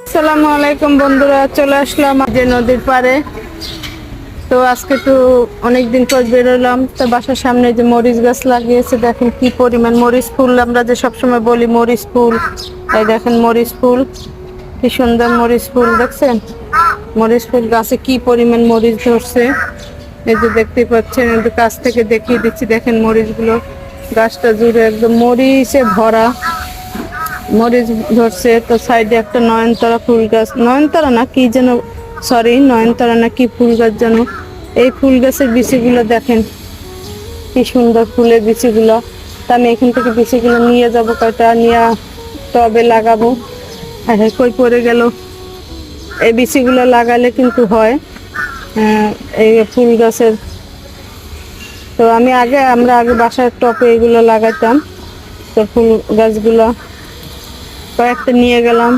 আসসালামু আলাইকুম বন্ধুরা, চলে আসলাম যে নদীর পাড়ে। তো আজকে তো অনেকদিন পর বেরোলাম। তো বাসার সামনে যে মরিচ গাছ লাগিয়েছে, দেখেন কি পরিমাণ মরিচ ফুল। আমরা যে সবসময় বলি মরিচ ফুল, এই দেখেন মরিচ ফুল, কি সুন্দর মরিচ ফুল দেখছেন। মরিচ ফুল গাছে কি পরিমাণ মরিচ ধরছে, এই যে দেখতে পাচ্ছেন। একটু কাছ থেকে দেখিয়ে দিচ্ছি, দেখেন মরিচগুলো, গাছটা জুড়ে একদম মরিচে ভরা, মরিচ ধরছে। তো সাইডে একটা নয়নতারা ফুল গাছ, নয়নতারা না কি যেন, সরি নয়নতারা না কি ফুল গাছ যেন। এই ফুল গাছের বিচিগুলো দেখেন কি সুন্দর, ফুলের বিচিগুলো। তা আমি এখান থেকে বিচিগুলো নিয়ে যাবো, কয়টা নিয়ে টবে লাগাবো। হ্যাঁ, কই পড়ে গেল। এই বিচিগুলো লাগালে কিন্তু হয় এই ফুল গাছের। তো আমরা আগে বাসার টবে এগুলো লাগাতাম। তো ফুল গাছগুলো কয়েকটা নিয়ে গেলাম,